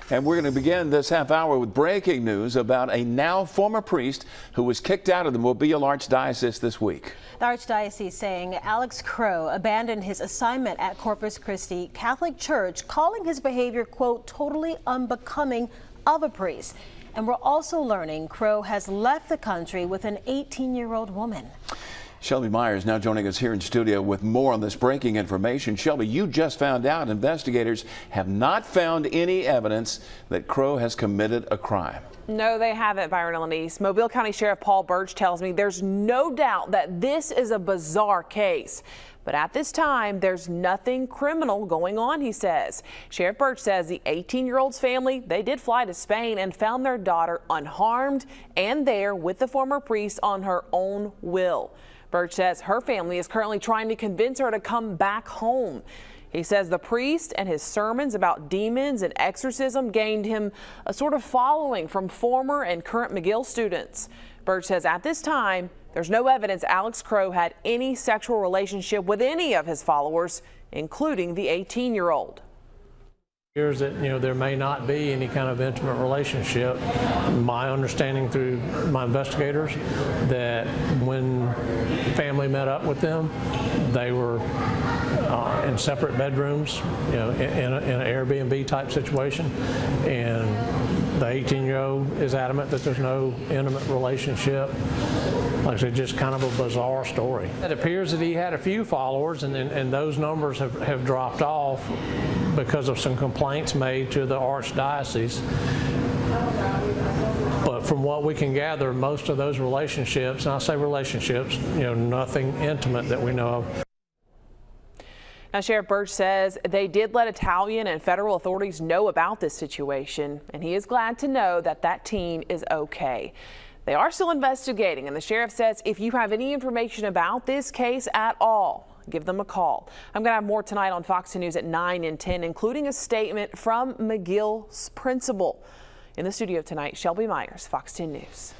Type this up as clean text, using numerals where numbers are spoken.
And we're going to begin this half hour with breaking news about a now former priest who was kicked out of the Mobile Archdiocese this week. The Archdiocese saying Alex Crowe abandoned his assignment at Corpus Christi Catholic Church, calling his behavior, quote, totally unbecoming of a priest. And we're also learning Crowe has left the country with an 18-year-old woman. Shelby Myers now joining us here in studio with more on this breaking information. Shelby, you just found out investigators have not found any evidence that Crowe has committed a crime. No, they haven't, Byron and Elise. Mobile County Sheriff Paul Birch tells me there's no doubt that this is a bizarre case. But at this time, there's nothing criminal going on, he says. Sheriff Birch says the 18-year-old's family, they did fly to Spain and found their daughter unharmed and there with the former priest on her own will. Birch says her family is currently trying to convince her to come back home. He says the priest and his sermons about demons and exorcism gained him a sort of following from former and current McGill students. Birch says at this time, there's no evidence Alex Crowe had any sexual relationship with any of his followers, including the 18-year-old. That there may not be any kind of intimate relationship. My understanding through my investigators that when family met up with them, they were in separate bedrooms, in an Airbnb type situation, and the 18-year-old is adamant that there's no intimate relationship. Like I said, just kind of a bizarre story. It appears that he had a few followers, and those numbers have dropped off because of some complaints made to the Archdiocese. But from what we can gather, most of those relationships, and I say relationships, nothing intimate that we know of. Now, Sheriff Birch says they did let Italian and federal authorities know about this situation, and he is glad to know that that teen is okay. They are still investigating, and the sheriff says if you have any information about this case at all, give them a call. I'm going to have more tonight on Fox 2 News at 9 and 10, including a statement from McGill's principal. In the studio tonight, Shelby Myers, Fox 10 News.